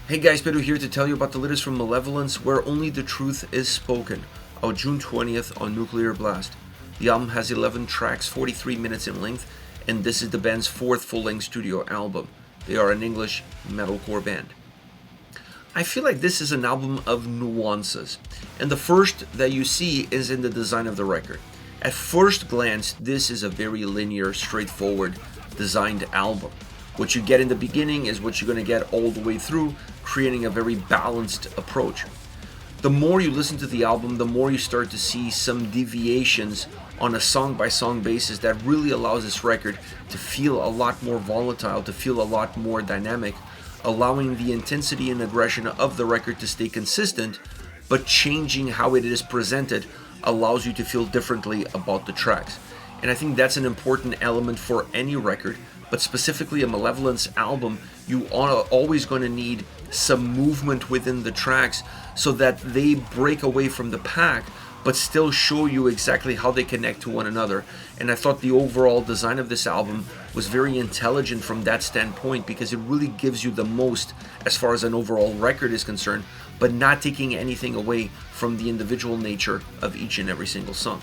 Hey guys, Pedro here to tell you about the latest from Malevolence, Where Only the Truth is Spoken, out June 20th on Nuclear Blast. The album has 11 tracks, 43 minutes in length, and this is the band's fourth full-length studio album. They are an English metalcore band. I feel like this is an album of nuances, and the first that you see is in the design of the record. At first glance, this is a very linear, straightforward designed album. What you get in the beginning is what you're going to get all the way through, creating a very balanced approach. The more you listen to the album, the more you start to see some deviations on a song-by-song basis that really allows this record to feel a lot more volatile, to feel a lot more dynamic, allowing the intensity and aggression of the record to stay consistent, but changing how it is presented allows you to feel differently about the tracks. And I think that's an important element for any record, but specifically a Malevolence album. You are always going to need some movement within the tracks so that they break away from the pack, but still show you exactly how they connect to one another. And I thought the overall design of this album was very intelligent from that standpoint, because it really gives you the most as far as an overall record is concerned, but not taking anything away from the individual nature of each and every single song.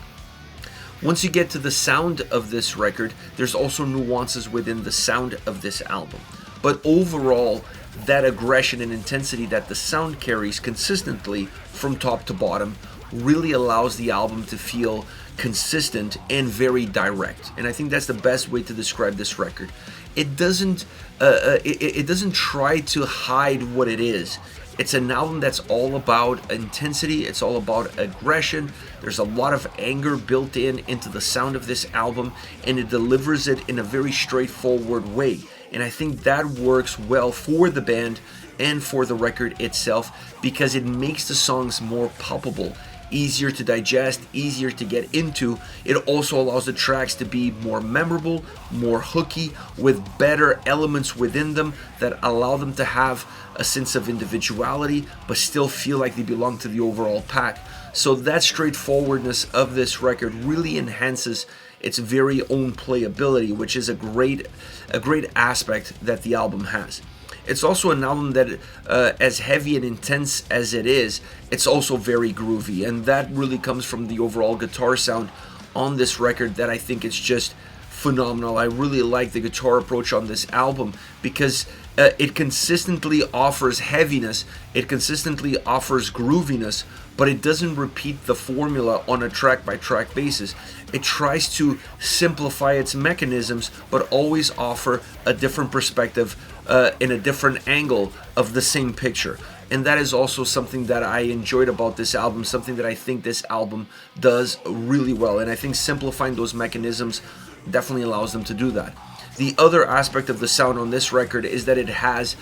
Once you get to the sound of this record, there's also nuances within the sound of this album. But overall, that aggression and intensity that the sound carries consistently from top to bottom really allows the album to feel consistent and very direct. And I think that's the best way to describe this record. It doesn't try to hide what it is. It's an album that's all about intensity, it's all about aggression. There's a lot of anger built into the sound of this album, and it delivers it in a very straightforward way. And I think that works well for the band and for the record itself, because it makes the songs more palpable, easier to digest, easier to get into. It also allows the tracks to be more memorable, more hooky, with better elements within them that allow them to have a sense of individuality, but still feel like they belong to the overall pack. So that straightforwardness of this record really enhances its very own playability, which is a great aspect that the album has. It's also an album that, as heavy and intense as it is, it's also very groovy, and that really comes from the overall guitar sound on this record that I think it's just phenomenal. I really like the guitar approach on this album, because it consistently offers heaviness, it consistently offers grooviness, but it doesn't repeat the formula on a track-by-track basis. It tries to simplify its mechanisms, but always offer a different perspective in a different angle of the same picture. And that is also something that I enjoyed about this album, something that I think this album does really well. And I think simplifying those mechanisms definitely allows them to do that. The other aspect of the sound on this record is that it has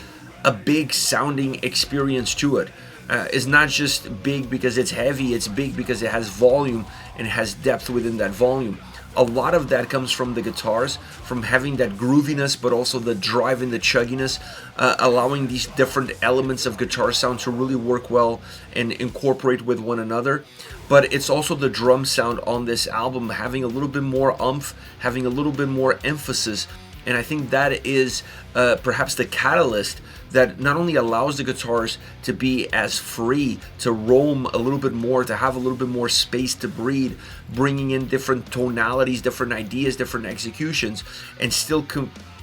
a big sounding experience to it. It's not just big because it's heavy, it's big because it has volume and it has depth within that volume. A lot of that comes from the guitars, from having that grooviness, but also the drive and the chugginess, allowing these different elements of guitar sound to really work well and incorporate with one another. But it's also the drum sound on this album having a little bit more oomph, having a little bit more emphasis. And I think that is perhaps the catalyst that not only allows the guitars to be as free, to roam a little bit more, to have a little bit more space to breathe, bringing in different tonalities, different ideas, different executions, and still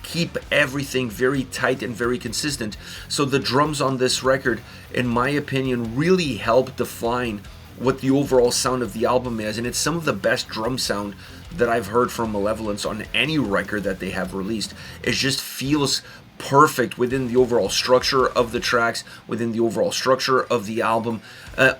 keep everything very tight and very consistent. So the drums on this record, in my opinion, really help define what the overall sound of the album is, and it's some of the best drum sound that I've heard from Malevolence on any record that they have released. It just feels perfect within the overall structure of the tracks, within the overall structure of the album,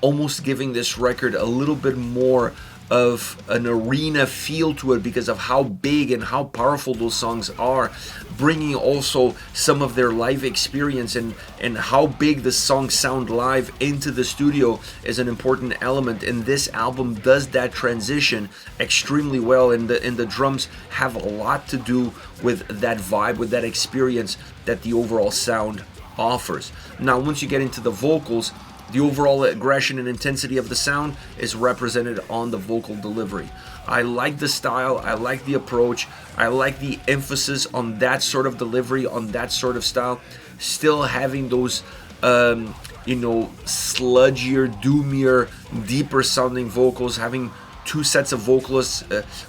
almost giving this record a little bit more of an arena feel to it because of how big and how powerful those songs are, bringing also some of their live experience and how big the songs sound live into the studio is an important element, and this album does that transition extremely well, and the drums have a lot to do with that vibe, with that experience that the overall sound offers. Now, once you get into the vocals, the overall aggression and intensity of the sound is represented on the vocal delivery. I like the style, I like the approach, I like the emphasis on that sort of delivery, on that sort of style, still having those you know, sludgier, doomier, deeper sounding vocals, having two sets of vocalists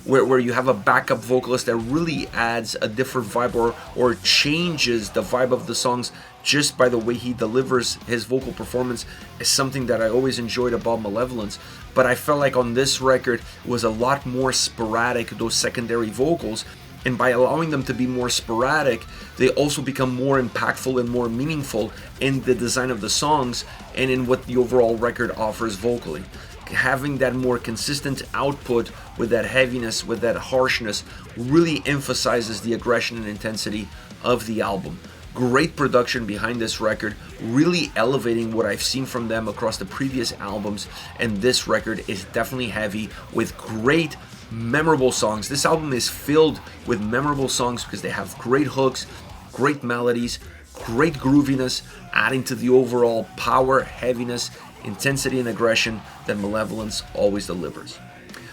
where you have a backup vocalist that really adds a different vibe or changes the vibe of the songs just by the way he delivers his vocal performance is something that I always enjoyed about Malevolence. But I felt like on this record it was a lot more sporadic, those secondary vocals, and by allowing them to be more sporadic, they also become more impactful and more meaningful in the design of the songs and in what the overall record offers vocally. Having that more consistent output with that heaviness, with that harshness, really emphasizes the aggression and intensity of the album. Great production behind this record, really elevating what I've seen from them across the previous albums, and this record is definitely heavy with great memorable songs. This album is filled with memorable songs because they have great hooks, great melodies, great grooviness, adding to the overall power, heaviness, intensity, and aggression that Malevolence always delivers.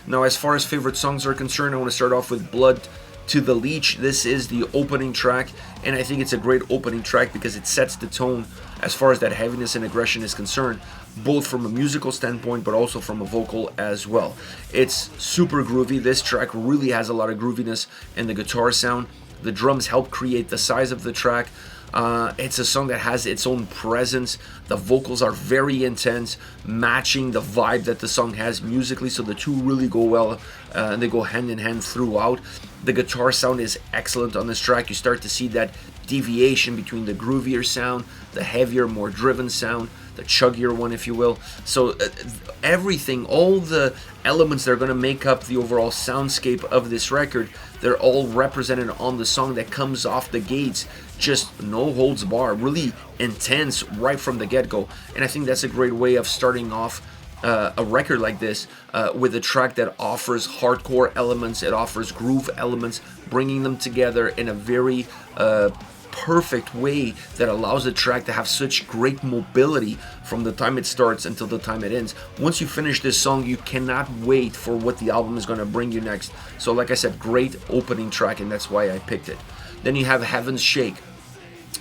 Now, as far as favorite songs are concerned, I want to start off with Blythe, To The Leech. This is the opening track, and I think it's a great opening track because it sets the tone as far as that heaviness and aggression is concerned, both from a musical standpoint but also from a vocal as well. It's super groovy. This track really has a lot of grooviness in the guitar sound. The drums help create the size of the track. It's a song that has its own presence. The vocals are very intense, matching the vibe that the song has musically, so the two really go well, and they go hand in hand throughout. The guitar sound is excellent on this track. You start to see that deviation between the groovier sound, the heavier, more driven sound, the chuggier one, if you will. So everything, all the elements that are going to make up the overall soundscape of this record, they're all represented on the song that comes off the gates. Just no holds bar, really intense right from the get-go. And I think that's a great way of starting off a record like this with a track that offers hardcore elements, it offers groove elements, bringing them together in a very perfect way that allows the track to have such great mobility from the time it starts until the time it ends. Once you finish this song, you cannot wait for what the album is going to bring you next. So like I said, great opening track, and that's why I picked it. Then you have Heaven's Shake,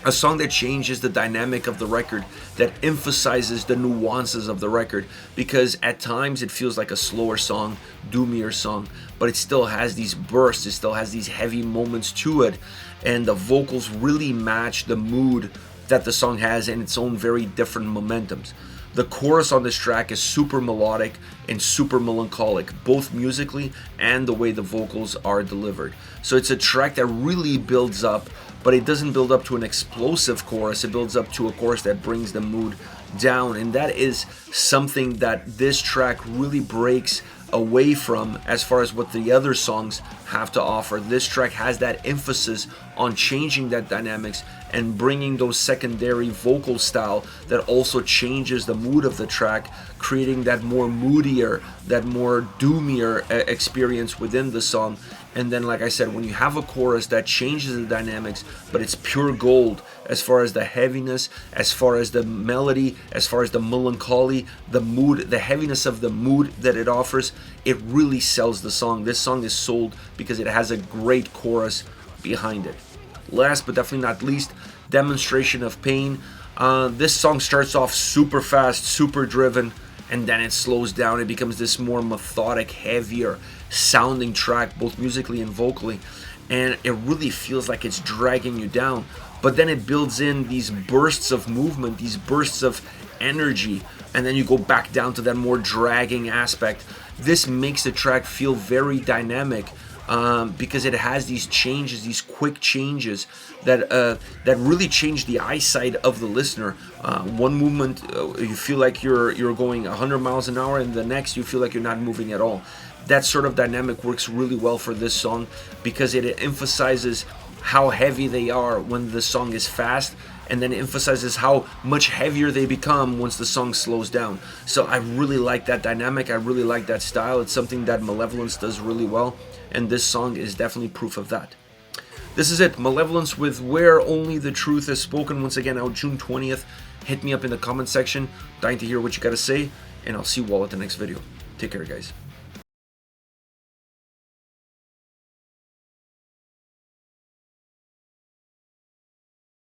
a song that changes the dynamic of the record, that emphasizes the nuances of the record, because at times it feels like a slower song, doomier song, but it still has these bursts, it still has these heavy moments to it, and the vocals really match the mood that the song has in its own very different momentums. The chorus on this track is super melodic and super melancholic, both musically and the way the vocals are delivered. So it's a track that really builds up, but it doesn't build up to an explosive chorus, it builds up to a chorus that brings the mood down, and that is something that this track really breaks away from as far as what the other songs have to offer. This track has that emphasis on changing that dynamics and bringing those secondary vocal style that also changes the mood of the track, creating that more moodier, that more doomier experience within the song. And then, like I said, when you have a chorus that changes the dynamics, but it's pure gold as far as the heaviness, as far as the melody, as far as the melancholy, the mood, the heaviness of the mood that it offers, it really sells the song. This song is sold because it has a great chorus behind it. Last but definitely not least, Demonstration of Pain. This song starts off super fast, super driven, and then it slows down. It becomes this more methodic, heavier sounding track, both musically and vocally, and it really feels like it's dragging you down. But then it builds in these bursts of movement, these bursts of energy, and then you go back down to that more dragging aspect. This makes the track feel very dynamic, because it has these changes, these quick changes that really change the eyesight of the listener. One movement you feel like you're going 100 miles an hour, and the next you feel like you're not moving at all. That sort of dynamic works really well for this song because it emphasizes how heavy they are when the song is fast, and then emphasizes how much heavier they become once the song slows down. So I really like that dynamic, I really like that style. It's something that Malevolence does really well, and this song is definitely proof of that. This is it, Malevolence with Where Only the Truth Is Spoken, once again out June 20th. Hit me up in the comment section, dying to hear what you gotta say, and I'll see you all at the next video. Take care, guys.